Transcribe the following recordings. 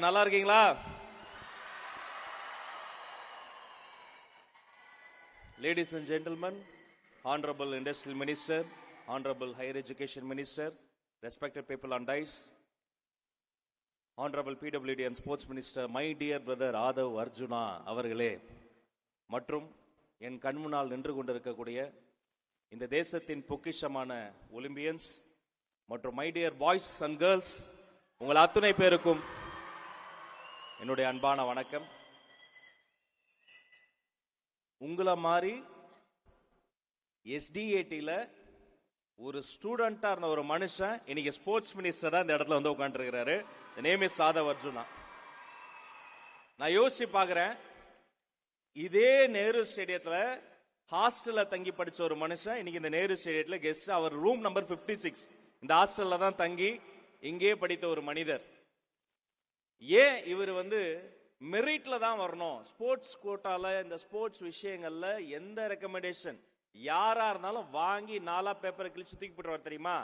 நல்லா இருக்கீங்களா? Ladies and gentlemen, Honorable Industrial Minister, Honorable Higher Education Minister, respected people on dais, Honorable PWD and Sports Minister, my dear brother Adav Arjuna அவர்களே, மற்றும் என் கண்முன்னால் நின்று கொண்டிருக்கக்கூடிய இந்த தேசத்தின் பொக்கிஷமான ஒலிம்பியன்ஸ் மற்றும் my dear boys and girls, உங்கள் அத்துணை பேருக்கும் என்னுடைய அன்பான வணக்கம். உங்களை மாதிரி எஸ்டிஏடில ஒரு ஸ்டூடெண்டா இருந்த ஒரு மனுஷன் இன்னைக்கு ஸ்போர்ட்ஸ் மினிஸ்டரா இந்த இடத்துல வந்து உட்காந்துருக்கிறாரு. Name is Aadhav Arjuna. நான் யோசிச்சு பாக்குறேன், இதே நேரு ஸ்டேடியத்துல ஹாஸ்டல்ல தங்கி படிச்ச ஒரு மனுஷன் இன்னைக்கு இந்த நேரு ஸ்டேடியத்துல கெஸ்ட், அவர் ரூம் நம்பர் 56 இந்த ஹாஸ்டல்ல தான் தங்கி இங்கே படித்த ஒரு மனிதர். ஏன் இவர் வந்து மெரிட்ல தான் வரணும், ஸ்போர்ட்ஸ் கோட்டால இந்த ஸ்போர்ட்ஸ் விஷயங்கள்ல எந்த ரெக்கமெண்டேஷன் யாரா இருந்தாலும் வாங்கி 4 பேப்பரை கிழிச்சு தூக்கி போட்டுருவார் தெரியுமா?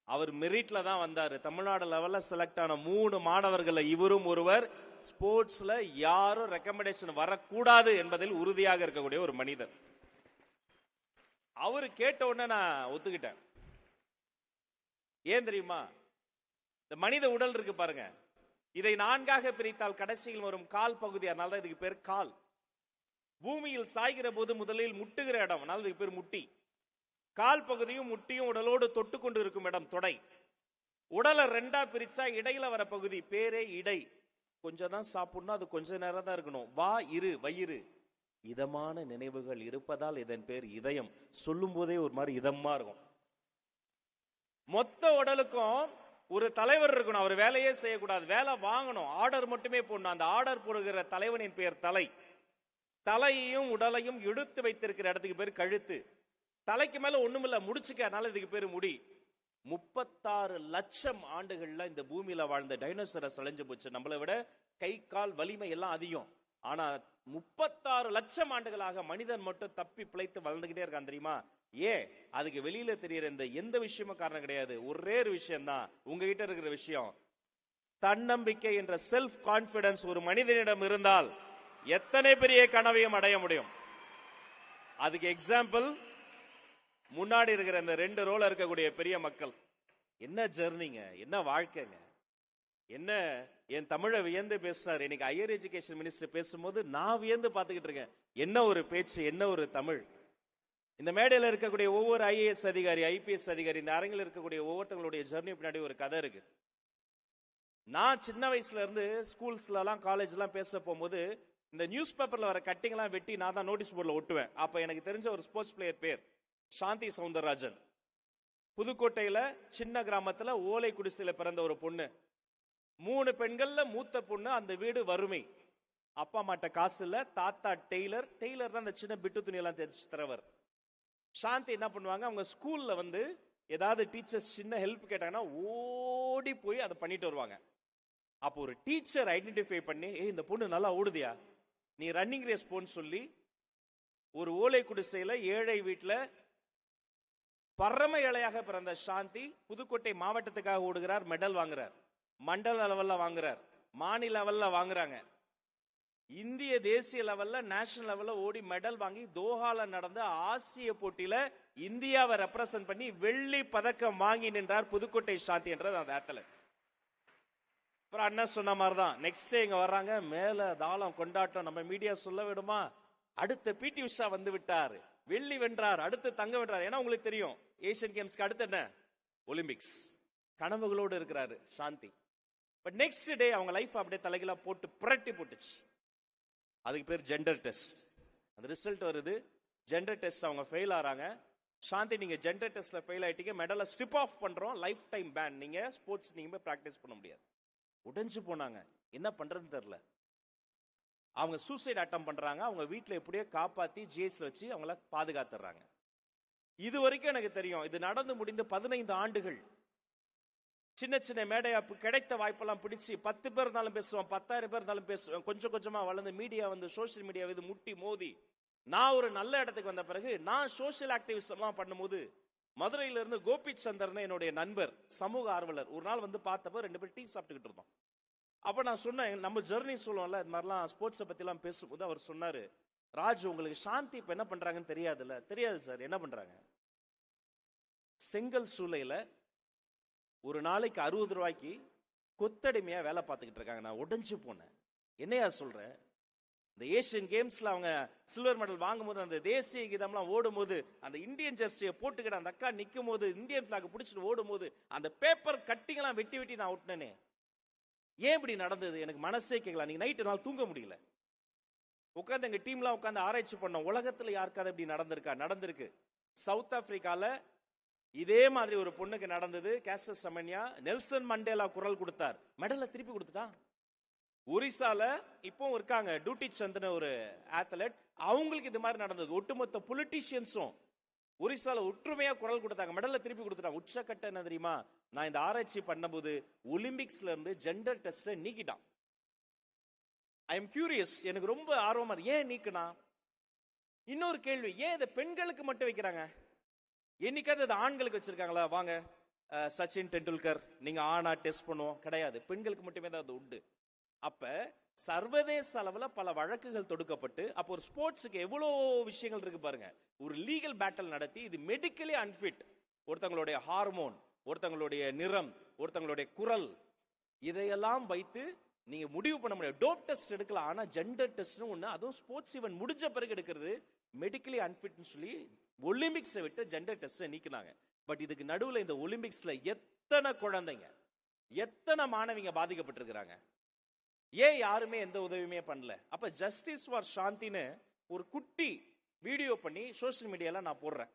அவர் மெரிட்ல தான் வந்தாரு. தமிழ்நாடு லெவல்ல செலக்ட் ஆன 3 மாணவர்கள் இவரும் ஒருவர். ஸ்போர்ட்ஸ்ல யாரும் ரெக்கமெண்டேஷன் வரக்கூடாது என்பதில் உறுதியாக இருக்கக்கூடிய ஒரு மனிதர். அவரு கேட்ட உடனே நான் ஒத்துக்கிட்டேன். ஏன் தெரியுமா? இந்த மனித உடல் இருக்கு பாருங்க, இதை 4ஆக பிரித்தால் கடைசியில் வரும் கால் பகுதி, அதனால இதுக்கு பேர் கால். பூமியில் சாய்கிற போது முதலில் முட்டுகிற இடம், அதனால இதுக்கு பேர் முட்டி. கால் பகுதியும் முட்டியும் உடலோடு தொட்டு கொண்டு இருக்கும் இடம் தொடை. உடலை 2ஆ பிரிச்சா இடையில வர பகுதி பேரே இடை. கொஞ்சம் தான் சாப்பிடணும், அது கொஞ்ச நேரம் தான் இருக்கணும். வயிறு. இதமான நினைவுகள் இருப்பதால் இதன் பேர் இதயம். சொல்லும் போதே ஒரு மாதிரி இதமா இருக்கும். மொத்த உடலுக்கும் ஒரு தலைவர் இருக்கணும். அவர் வேலையே செய்யக்கூடாது, வேலை வாங்கணும், ஆர்டர் மட்டுமே போடணும். அந்த ஆர்டர் போடுகிற தலைவனின் பெயர் தலை. தலையையும் உடலையும் எடுத்து வைத்திருக்கிற இடத்துக்கு பேர் கழுத்து. தலைக்கு மேல ஒண்ணுமில்ல, முடிச்சுக்க, அதனால இதுக்கு பேர் முடி. 36 லட்சம் ஆண்டுகள்ல இந்த பூமியில வாழ்ந்த டைனோசரஸ் அழிஞ்சு போச்சு. நம்மளை விட கை கால் வலிமை எல்லாம் அதிகம். ஆனா 36 லட்சம் ஆண்டுகளாக மனிதன் மட்டும் தப்பி பிழைத்து வளர்ந்துகிட்டே இருக்கான் தெரியுமா? ஏன்? அதுக்கு வெளியில தெரியற இந்த எந்த விஷயமும் காரணம் கிடையாது. ஒரே ஒரு விஷயம் தான் உங்ககிட்ட இருக்கிற விஷயம். தன்னம்பிக்கை என்ற செல்ஃப் கான்பிடன்ஸ் ஒரு மனிதனிடம் இருந்தால் எத்தனை பெரிய கனவையும் அடைய முடியும். அதுக்கு எக்ஸாம்பிள் முன்னாடி இருக்கிற இந்த 2 ரோல இருக்கக்கூடிய பெரிய மக்கள். என்ன ஜெர்னிங்க, என்ன வாழ்க்கைங்க, என்ன என் தமிழை வியந்து பேசுறாரு. இன்னைக்கு ஹையர் எஜுகேஷன் மினிஸ்டர் பேசும்போது நான் வியந்து பார்த்துக்கிட்டு இருக்கேன். என்ன ஒரு பேச்சு, என்ன ஒரு தமிழ். இந்த மேடையில் இருக்கக்கூடிய ஒவ்வொரு ஐஏஎஸ் அதிகாரி, ஐபிஎஸ் அதிகாரி, இந்த அரங்கில் இருக்கக்கூடிய ஒவ்வொருத்தங்களுடைய ஜெர்னி பின்னாடி ஒரு கதை இருக்கு. நான் சின்ன வயசுல இருந்து ஸ்கூல்ஸ்ல எல்லாம் காலேஜ் எல்லாம் பேச போகும்போது இந்த நியூஸ் பேப்பர்ல வர கட்டிங் எல்லாம் வெட்டி நான் தான் நோட்டீஸ் போர்டில் ஒட்டுவேன். அப்ப எனக்கு தெரிஞ்ச ஒரு ஸ்போர்ட்ஸ் பிளேயர் பேர் சாந்தி சவுந்தரராஜன். புதுக்கோட்டையில சின்ன கிராமத்துல ஓலை குடிசையில பிறந்த ஒரு பொண்ணு. 3 பெண்கள்ல மூத்த பொண்ணு. அந்த வீடு வறுமை. அப்பா அம்மாட்ட காசு இல்ல. தாத்தா டெய்லர் தான் அந்த சின்ன பிட்டு துணி எல்லாம் தெரிச்சு தரவர். சாந்தி என்ன பண்ணுவாங்க, அவங்க ஸ்கூல்ல வந்து ஏதாவது டீச்சர்ஸ் சின்ன ஹெல்ப் கேட்டாங்கன்னா ஓடி போய் அதை பண்ணிட்டு வருவாங்க. அப்போ ஒரு டீச்சர் ஐடென்டிஃபை பண்ணி, இந்த பொண்ணு நல்லா ஓடுதியா, நீ ரன்னிங் ரேஸ் போன்னு சொல்லி ஒரு ஓலை குடிசையில ஏழை வீட்டுல பரம ஏழையாக பிறந்த சாந்தி புதுக்கோட்டை மாவட்டத்துக்காக ஓடுகிறார். மெடல் வாங்குறார், மண்டல லெவல்ல வாங்குறார், மாநில லெவல்ல வாங்குறாங்க, இந்திய தேசிய லெவல்ல நேஷனல் லெவல்ல ஓடி மெடல் வாங்கி தோஹால நடந்த ஆசிய போட்டியில இந்தியாவை ரெப்ரசன்ட் பண்ணி வெள்ளி பதக்கம் வாங்கி நின்றார் புதுக்கோட்டை சாந்தி என்ற அந்த அத்லட். அப்புறம் அண்ணன் சொன்ன மாதிரிதான் நெக்ஸ்ட் இங்க வர்றாங்க, மேல தாளம் கொண்டாட்டம். நம்ம மீடியா சொல்ல விடுமா? அடுத்த பிடி உஷா வந்து விட்டார், வெள்ளி வென்றார், அடுத்து தங்க வென்றார். ஏன்னா உங்களுக்கு தெரியும் ஏசியன் கேம்ஸ்க்கு அடுத்து என்ன, ஒலிம்பிக்ஸ். கனவுகளோடு இருக்கிறாரு சாந்தி. பட் நெக்ஸ்ட் டே அவங்க லைஃப் அப்படியே தலைகீழா போட்டு புரட்டி போட்டுச்சு. அதுக்கு பேர் ஜெண்டர் டெஸ்ட். அந்த ரிசல்ட் வருது, ஜெண்டர் டெஸ்ட் அவங்க ஃபெயில் ஆறாங்க. சாந்தி, நீங்க ஜெண்டர் டெஸ்ட்ல ஃபெயில் ஆயிட்டீங்க, மெடலை ஸ்ட்ரிப் ஆஃப் பண்றோம், லைஃப் டைம் பேன், நீங்க ஸ்போர்ட்ஸ் நீங்க பிராக்டிஸ் பண்ண முடியாது. உடைஞ்சு போனாங்க, என்ன பண்றதுன்னு தெரியல. அவங்க சூசைட் அட்டம் பண்றாங்க. அவங்க வீட்டுல எப்படியோ காப்பாத்தி ஜிஎஸ்ல வச்சு அவங்கள பாதுகாத்துறாங்க. இது வரைக்கும் எனக்கு தெரியும், இது நடந்து முடிந்து 15 ஆண்டுகள். சின்ன சின்ன மேடையாப்பு கிடைத்த வாய்ப்பெல்லாம் பிடிச்சி 10 பேர் இருந்தாலும் பேசுவோம், 10,000 பேர் இருந்தாலும் பேசுவோம். கொஞ்சம் கொஞ்சமா வளர்ந்து மீடியா வந்து சோசியல் மீடியா இது முட்டி மோதி நான் ஒரு நல்ல இடத்துக்கு வந்த பிறகு நான் சோசியல் ஆக்டிவிசம் பண்ணும்போது மதுரையில இருந்து கோபி சந்தர்னு என்னுடைய நண்பர், சமூக ஆர்வலர், ஒரு நாள் வந்து பார்த்தப்ப 2 பேர் டீ சாப்பிட்டுக்கிட்டு இருந்தோம். அப்ப நான் சொன்னேன், நம்ம ஜெர்னி சொல்லுவோம்ல, இது மாதிரிலாம் ஸ்போர்ட்ஸை பத்திலாம் பேசும்போது அவர் சொன்னாரு, ராஜ் உங்களுக்கு சாந்தி இப்ப என்ன பண்றாங்கன்னு தெரியாதுல்ல? தெரியாது சார். என்ன பண்றாங்க? செங்கல் சூளையில ஒரு நாளைக்கு 60 ரூபாய்க்கு கொத்தடிமையா வேலை பார்த்துக்கிட்டு இருக்காங்க. நான் உடைஞ்சு போனேன். என்னையா சொல்ற? இந்த ஏசியன் கேம்ஸ்ல அவங்க சில்வர் மெடல் வாங்கும்போது அந்த தேசிய கீதம்லாம் ஓடும்போது அந்த இந்தியன் ஜெர்சியை போட்டுக்கிட்டு அந்த அக்கா நிற்கும் போது இந்தியன் பிளாக் பிடிச்சிட்டு ஓடும்போது அந்த பேப்பர் கட்டிங்கெல்லாம் வெட்டி வெட்டி நான் விட்டினேனே. ஏன் இப்படி நடந்தது? எனக்கு மனசே கேட்கல. நீங்க நைட்டு நாள் தூங்க முடியல. உட்காந்து எங்க டீம்லாம் உட்காந்து ஆராய்ச்சி பண்ணோம். உலகத்துல யாருக்காவது இப்படி நடந்திருக்கா? நடந்திருக்கு. சவுத் ஆப்பிரிக்கால இதே மாதிரி ஒரு பொண்ணுக்கு நடந்தது. கேஸ்டர் செமன்யா. நெல்சன் மண்டேலா குரல் கொடுத்தார், மெடலை திருப்பி கொடுத்துட்டான். ஒரிசால இப்போ இருக்காங்க டூட்டி சந்த்னு ஒரு அத்லெட், அவங்களுக்கு இது மாதிரி நடந்தது. ஒட்டுமொத்த பொலிட்டீஷியன்ஸும் ஒரிசால ஒற்றுமையா குரல் கொடுத்தாங்க, மெடலை திருப்பி கொடுத்துட்டாங்க. உச்சக்கட்ட என்ன தெரியுமா? நான் இந்த ஆராய்ச்சி பண்ணும்போது ஒலிம்பிக்ஸ்ல இருந்து ஜெண்டர் டெஸ்ட நீக்கிட்டான். ஐ எம் கியூரியஸ், எனக்கு ரொம்ப ஆர்வமா இருக்கு. ஏன் நீக்கினா? இன்னொரு கேள்வி, ஏன் இதை பெண்களுக்கு மட்டும் வைக்கிறாங்க? என்னைக்காவது இது ஆண்களுக்கு வச்சிருக்காங்களா? வாங்க சச்சின் டெண்டுல்கர் நீங்க ஆனா டெஸ்ட் பண்ணுவோம், கிடையாது. பெண்களுக்கு மட்டுமே தான் அது உண்டு. அப்ப சர்வதேச அளவுல பல வழக்குகள் தொடுக்கப்பட்டு, அப்போ ஒரு ஸ்போர்ட்ஸுக்கு எவ்வளவு விஷயங்கள் இருக்கு பாருங்க. ஒரு லீகல் பேட்டல் நடத்தி இது மெடிக்கலி அன்ஃபிட், ஒருத்தங்களுடைய ஹார்மோன், ஒருத்தங்களுடைய நிறம், ஒருத்தங்களுடைய குரல், இதையெல்லாம் வைத்து நீங்க முடிவு பண்ண முடியாது. டோப் டெஸ்ட் எடுக்கலாம், ஆனா ஜெண்டர் டெஸ்ட் ஒண்ணு, அதுவும் ஸ்போர்ட்ஸ் ஈவென்ட் முடிஞ்ச பிறகு எடுக்கிறது மெடிக்கலி அன்ஃபிட்னு சொல்லி ஒலிம்பிக்ஸை விட்டு ஜெண்டர் டெஸ்ட் நீக்கினாங்க. பட் இதுக்கு நடுவுல இந்த ஒலிம்பிக்ஸ்ல எத்தனை குழந்தைங்க, எத்தனை மாணவிங்க பாதிக்கப்பட்டிருக்கிறாங்க? ஏன் யாருமே எந்த உதவியுமே பண்ணல? அப்ப ஜஸ்டிஸ் ஃபார் சாந்தின்னு ஒரு குட்டி வீடியோ பண்ணி சோசியல் மீடியால நான் போடுறேன்.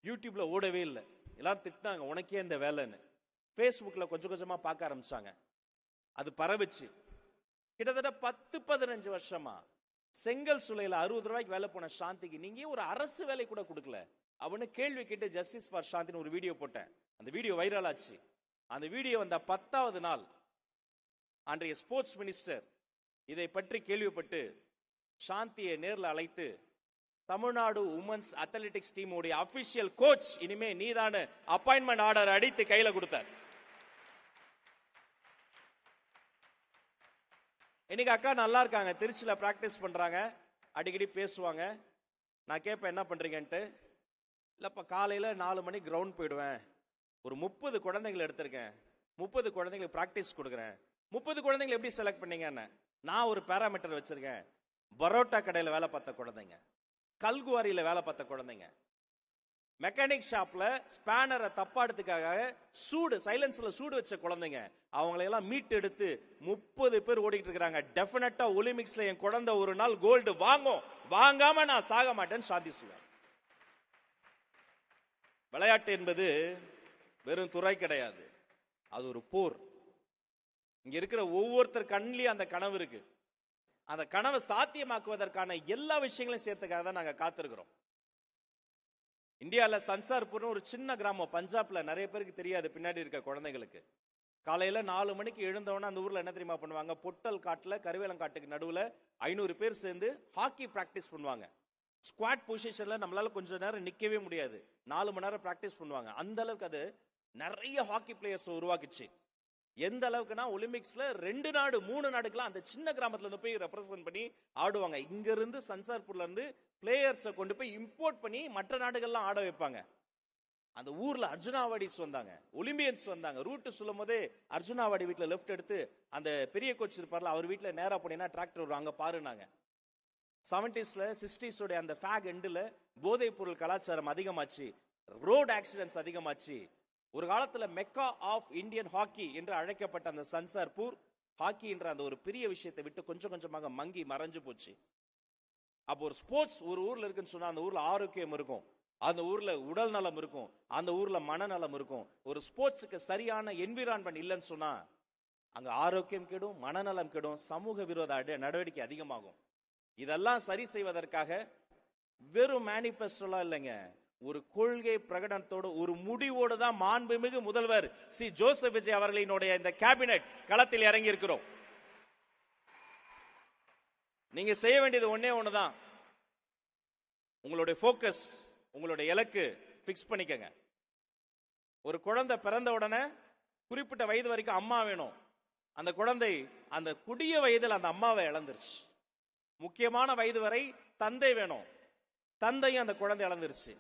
யூடியூப்ல ஓடவே இல்லை. எல்லாரும் திட்டினாங்க, உனக்கே இந்த வேலைன்னு. ஃபேஸ்புக்ல கொஞ்சம் கொஞ்சமா பார்க்க ஆரம்பிச்சாங்க. அது பரவுச்சு. கிட்டத்தட்ட 10-15 வருஷமா செங்கல் சூளையில 60 ரூபாய்க்கு வேலை போன சாந்திக்கு நீங்க ஒரு அரசு வேலை கூட கொடுக்கல அவனு கேள்வி கேட்டு ஜஸ்டிஸ் ஃபார் சாந்தின்னு ஒரு வீடியோ போட்டேன். அந்த வீடியோ வைரல் ஆச்சு. அந்த வீடியோ வந்த 10வது நாள் அன்றைய ஸ்போர்ட்ஸ் மினிஸ்டர் இதை பற்றி கேள்விப்பட்டு சாந்தியை நேரில் அழைத்து, தமிழ்நாடு உமன்ஸ் அத்லெட்டிக்ஸ் டீம் உடைய அபிஷியல் கோச் இனிமே நீதான அப்பாயின்மெண்ட் ஆர்டர் அடித்து கையில கொடுத்தார். இன்னைக்கு அக்கா நல்லா இருக்காங்க, திருச்சியில பிராக்டிஸ் பண்றாங்க, அடிக்கடி பேசுவாங்க. நான் கேட்பேன் என்ன பண்றீங்கன்ட்டு. இல்லப்பா காலையில 4 மணிக்கு கிரவுண்ட் போயிடுவேன், ஒரு 30 குழந்தைங்களை எடுத்திருக்கேன், 30 குழந்தைங்களுக்கு பிராக்டிஸ் கொடுக்குறேன். 30 குழந்தைங்களை எப்படி செலக்ட் பண்ணீங்கன்னு நான் ஒரு பேராமீட்டர் வச்சிருக்கேன். பரோட்டா கடையில் வேலை பார்த்த குழந்தைங்க, கல்குவாரியில வேலை பார்த்த குழந்தைங்க, மெக்கானிக் ஷாப்ல ஸ்பேனரை தப்பாடுறதுக்காக சூடு சைலன்ஸ்ல சூடு வச்ச குழந்தைங்க, அவங்களை எல்லாம் மீட் எடுத்து 30 பேர் ஓடிட்டு இருக்காங்க. டெஃபினட்டா ஒலிம்பிக்ஸ்ல என் குழந்தை ஒரு நாள் கோல்டு வாங்கும், வாங்காம நான் சாக மாட்டேன்னு சாந்தி சொல்லுவேன். விளையாட்டு என்பது வெறும் துறை கிடையாது, அது ஒரு போர். இங்க இருக்கிற ஒவ்வொருத்தர் கண்ணிலையும் அந்த கனவு இருக்கு. அந்த கனவை சாத்தியமாக்குவதற்கான எல்லா விஷயங்களையும் சேர்த்துக்காக தான் நாங்க காத்திருக்கிறோம். இந்தியால சன்சார்பூர்னு ஒரு சின்ன கிராமம், பஞ்சாப்ல, நிறைய பேருக்கு தெரியாது பின்னாடி இருக்க குழந்தைகளுக்கு. காலையில 4 மணிக்கு எழுந்தவன அந்த ஊர்ல என்ன தெரியுமா பண்ணுவாங்க? பொட்டல் காட்டுல கருவேலங்காட்டுக்கு நடுவுல 500 பேர் சேர்ந்து ஹாக்கி பிராக்டிஸ் பண்ணுவாங்க. ஸ்குவாட் பொசிஷன்ல நம்மளால கொஞ்ச நேரம் நிக்கவே முடியாது, 4 மணி நேரம் பிராக்டிஸ் பண்ணுவாங்க. அந்த அளவுக்கு அது நிறைய ஹாக்கி பிளேயர்ஸ் உருவாக்குச்சு. எந்த அளவுக்குன்னா ஒலிம்பிக்ஸ்ல 2 நாடு 3 நாடுக்கெல்லாம் அந்த சின்ன கிராமத்துல இருந்து போய் ரெப்ரசென்ட் பண்ணி ஆடுவாங்க. இங்க இருந்து சன்சார்பூர்ல இருந்து பிளேயர்ஸை கொண்டு போய் இம்போர்ட் பண்ணி மற்ற நாடுகள்லாம் ஆட வைப்பாங்க. அந்த ஊர்ல அர்ஜுனாவாடிஸ் வந்தாங்க, ஒலிம்பியன்ஸ் வந்தாங்க. ரூட் சொல்லும் போதே அர்ஜுனாவாடி வீட்டுல லெஃப்ட் எடுத்து அந்த பெரிய கோச் இருப்பார்ல, அவர் வீட்டுல நேரா போனீங்கன்னா டிராக்டர் வருவாங்க பாருனாங்க. 70ஸ்ல 60s அந்த ஃபேக் எண்டுல போதைப் பொருள் கலாச்சாரம் அதிகமாச்சு, ரோட் ஆக்சிடென்ட்ஸ் அதிகமாச்சு. ஒரு காலத்துல மெக்கா ஆஃப் இந்தியன் ஹாக்கி என்று அழைக்கப்பட்ட அந்த சன்சார்பூர் ஹாக்கி என்ற அந்த ஒரு பெரிய விஷயத்தை விட்டு கொஞ்சம் கொஞ்சமாக மங்கி மறைஞ்சு போச்சு. அப்போ ஒரு ஸ்போர்ட்ஸ் ஒரு ஊர்ல இருக்குன்னு சொன்னா அந்த ஊர்ல ஆரோக்கியம் இருக்கும், அந்த ஊர்ல உடல் நலம் இருக்கும், அந்த ஊர்ல மனநலம் இருக்கும். ஒரு ஸ்போர்ட்ஸுக்கு சரியான என்விரான்மெண்ட் இல்லைன்னு சொன்னா அங்க ஆரோக்கியம் கெடும், மனநலம் கெடும், சமூக விரோத நடவடிக்கை அதிகமாகும். இதெல்லாம் சரி செய்வதற்காக வெறும் மேனிபெஸ்டோலாம் இல்லைங்க, ஒரு கொள்கை பிரகடனத்தோடு ஒரு முடிவோடு தான் மாண்புமிகு முதல்வர் சி ஜோசப் விஜய் அவர்களினுடைய இந்த கேபினெட் களத்தில் இறங்கி இருக்கிறோம். நீங்க செய்ய வேண்டியது ஒன்னே ஒண்ணுதான், உங்களுடைய போக்கஸ், உங்களுடைய இலக்கு பிக்ஸ் பண்ணிக்கங்க. ஒரு குழந்தை பிறந்த உடனே குறிப்பிட்ட வயது வரைக்கும் அம்மா வேணும். அந்த குழந்தை அந்த குடிய வயதில் அந்த அம்மாவை இழந்துருச்சு. முக்கியமான வயது வரை தந்தை வேணும், தந்தையும் அந்த குழந்தை இழந்துருச்சு.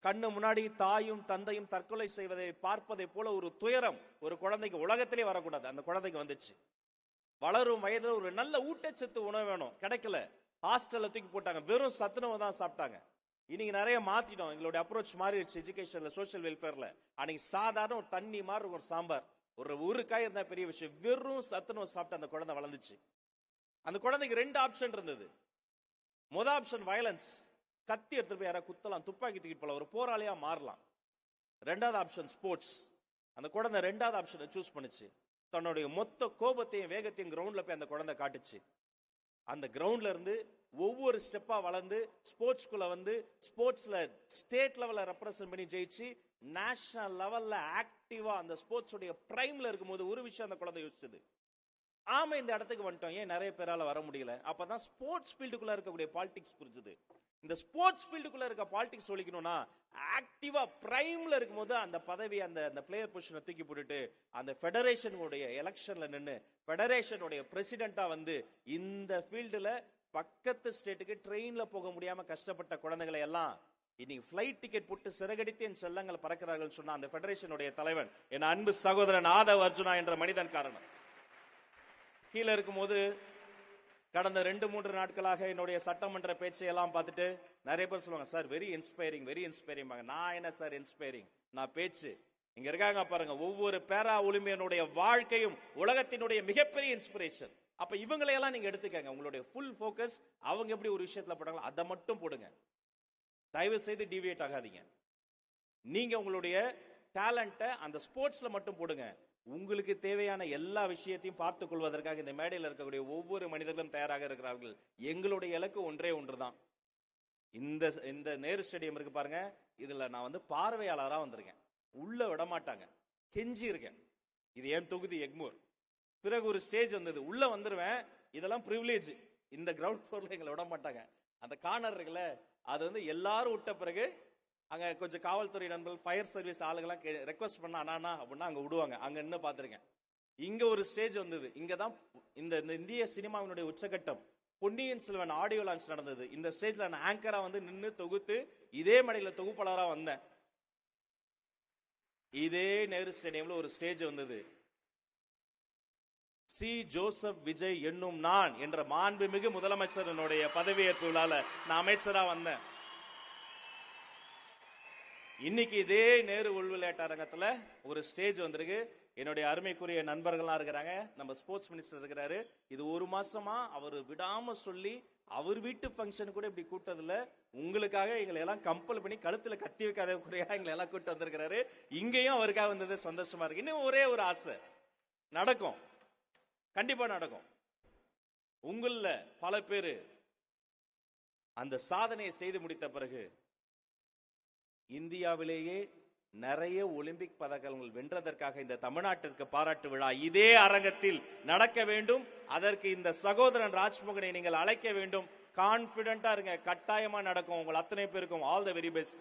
கண்ணு முன்னாடி தாயும் தந்தையும் தற்கொலை செய்வதை பார்ப்பதை போல ஒரு துயரம் ஒரு குழந்தைக்கு உலகத்திலே வரக்கூடாது. அந்த குழந்தைக்கு வந்துச்சு. வளரும் வயதில் ஒரு நல்ல ஊட்டச்சத்து உணவு வேணும், கிடைக்கல. ஹாஸ்டல்ல தூக்கி போட்டாங்க, வெறும் சத்துணவு தான் சாப்பிட்டாங்க. இன்னைக்கு நிறைய மாத்திட்டோம், எங்களுடைய அப்ரோச் மாறிடுச்சு எஜுகேஷன்ல, சோசியல் வெல்ஃபேர்ல. அன்னைக்கு சாதாரண ஒரு தண்ணி மாதிரி ஒரு சாம்பார், ஒரு காய் இருந்தா பெரிய விஷயம். வெறும் சத்துணவு சாப்பிட்டு அந்த குழந்தை வளர்ந்துச்சு. அந்த குழந்தைக்கு 2 ஆப்ஷன் இருந்தது. முதல் ஆப்ஷன் வயலன்ஸ், கத்தி எடுத்துட்டு போய் யாராவது குத்தலாம், துப்பாக்கி தூக்கிட்டு போல, ஒரு போராளியா மாறலாம். 2வது ஆப்ஷன் ஸ்போர்ட்ஸ். அந்த குழந்தை 2வது ஆப்ஷனை சூஸ் பண்ணுச்சு. தன்னுடைய மொத்த கோபத்தையும் வேகத்தையும் கிரவுண்ட்ல போய் அந்த குழந்தை காட்டுச்சு. அந்த கிரவுண்ட்ல இருந்து ஒவ்வொரு ஸ்டெப்பா வளர்ந்து ஸ்போர்ட்ஸ்குள்ள வந்து ஸ்போர்ட்ஸ்ல ஸ்டேட் லெவல்ல ரெப்ரசென்ட் பண்ணி ஜெயிச்சு நேஷனல் லெவல்ல ஆக்டிவா அந்த ஸ்போர்ட்ஸ் உடைய பிரைம்ல இருக்கும்போது ஒரு விஷயம் அந்த குழந்தை யோசிச்சது, ஆமா இந்த இடத்துக்கு வந்துட்டோம், ஏன் நிறைய பேரால வர முடியல. அப்பதான் ஸ்போர்ட்ஸ் ஃபீல்டுக்குள்ள இருக்கக்கூடிய பாலிடிக்ஸ் புரிஞ்சுது. இந்த ஸ்போர்ட்ஸ் ஃபீல்டுக்குள்ள இருக்க பாலிடிக்ஸ் ஒழிக்கணும்னா ஆக்டிவா பிரைம்ல இருக்கும்போது அந்த பதவி அந்த பிளேயர் பொசிஷனை தூக்கி போட்டுட்டு அந்த ஃபெடரேஷனுடைய எலெக்ஷன்ல நின்று ஃபெடரேஷனுடைய பிரசிடென்ட்டா வந்து இந்த ஃபீல்டுல பக்கத்து ஸ்டேட்டுக்கு ட்ரெயின்ல போக முடியாம கஷ்டப்பட்ட குழந்தைகளை எல்லாம் இன்னைக்கு பிளைட் டிக்கெட் போட்டு சிறகடித்து என் செல்லங்கள் பறக்கிறார்கள் சொன்ன அந்த ஃபெடரேஷனுடைய தலைவன் என் அன்பு சகோதரன் ஆதவ் அர்ஜுனா என்ற மனிதன் காரணம். கீழே இருக்கும்போது கடந்த 2-3 நாட்களாக என்னுடைய சட்டமன்ற பேச்சை எல்லாம் பார்த்துட்டு நிறைய பேர் சொல்லுவாங்க, sir very inspiring very inspiring. நான் என்ன சார் இன்ஸ்பைரிங், நான் பேச்சு. இங்க இருக்காங்க பாருங்க, ஒவ்வொரு பேரா ஒலிம்பியனுடைய வாழ்க்கையும் உலகத்தினுடைய மிகப்பெரிய இன்ஸ்பிரேஷன். அப்ப இவங்களையெல்லாம் நீங்க எடுத்துக்கங்க, உங்களுடைய ஃபுல் போக்கஸ் அவங்க எப்படி ஒரு விஷயத்துல போட்டாங்களோ அதை மட்டும் போடுங்க. தயவு செய்து டிவியேட் ஆகாதீங்க. நீங்க உங்களுடைய டேலண்ட்டை அந்த ஸ்போர்ட்ஸ்ல மட்டும் போடுங்க. உங்களுக்கு தேவையான எல்லா விஷயத்தையும் பார்த்துக் கொள்வதற்காக இந்த மேடையில் இருக்கக்கூடிய ஒவ்வொரு மனிதர்களும் தயாராக இருக்கிறார்கள். எங்களுடைய இலக்கு ஒன்றே ஒன்றுதான். இந்த நேரு ஸ்டேடியம் இருக்கு பாருங்க, இதுல நான் வந்து பார்வையாளராக வந்திருக்கேன், உள்ள விட மாட்டாங்க, கெஞ்சி இருக்கேன். இது என் தொகுதி எக்மூர். பிறகு ஒரு ஸ்டேஜ் வந்தது, உள்ள வந்துருவேன், இதெல்லாம் பிரிவிலேஜ். இந்த கிரவுண்ட் ஃப்ளோர்ல எங்களை விட மாட்டாங்க. அந்த கார்னர் இருக்குல்ல, அது வந்து எல்லாரும் விட்ட பிறகு அங்க கொஞ்சம் காவல்துறை நண்பர்கள் ஃபயர் சர்வீஸ் ஆளுங்கெல்லாம் ரெக்வஸ்ட் பண்ணா அண்ணா அப்படின்னா அங்க விடுவாங்க. அங்க என்ன பாத்திருக்கேன். இங்க ஒரு ஸ்டேஜ் வந்தது, இங்கதான் இந்த இந்திய சினிமாவினுடைய உச்சகட்டம் பொன்னியின் செல்வன் ஆடியோ லான்ச் நடந்தது. இந்த ஸ்டேஜ்ல நான் ஆங்கரா வந்து நின்று தொகுத்து இதே மேடையில தொகுப்பாளராக வந்தேன். இதே நேரு ஸ்டேடியம்ல ஒரு ஸ்டேஜ் வந்தது, சி ஜோசப் விஜய் என்னும் நான் என்ற மாண்புமிகு முதலமைச்சரனுடைய பதவியேற்பு விழால நான் அமைச்சரா வந்தேன். இன்னைக்கு இதே நேரு உள் விளையாட்டு அரங்கத்துல ஒரு ஸ்டேஜ் வந்திருக்கு. என்னுடைய அருமைக்குரிய நண்பர்கள்லாம் இருக்கிறாங்க, நம்ம ஸ்போர்ட்ஸ் மினிஸ்டர் இருக்கிறாரு. இது 1 மாசமா அவர் விடாம சொல்லி அவர் வீட்டு ஃபங்க்ஷன் கூட இப்படி கூட்டதுல உங்களுக்காக எங்களை எல்லாம் கம்பல் பண்ணி கழுத்துல கத்தி வைக்காத குறையா எங்களை எல்லாம் கூட்டு வந்திருக்கிறாரு. இங்கேயும் அவருக்காக வந்தது சந்தோஷமா இருக்கு. இன்னும் ஒரே ஒரு ஆசை, நடக்கும், கண்டிப்பா நடக்கும். உங்கள பல பேரு அந்த சாதனையை செய்து முடித்த பிறகு இந்தியாவிலேயே நிறைய ஒலிம்பிக் பதக்கங்கள் வென்றதற்காக இந்த தமிழ்நாட்டிற்கு பாராட்டு விழா இதே அரங்கத்தில் நடக்க வேண்டும். அதற்கு இந்த சகோதரன் ராஜ்மோகனை நீங்கள் அழைக்க வேண்டும். கான்பிடென்டா இருங்க, கட்டாயமா நடக்கும். உங்கள் அத்தனை பேருக்கும் ஆல் தி வெரி பெஸ்ட்.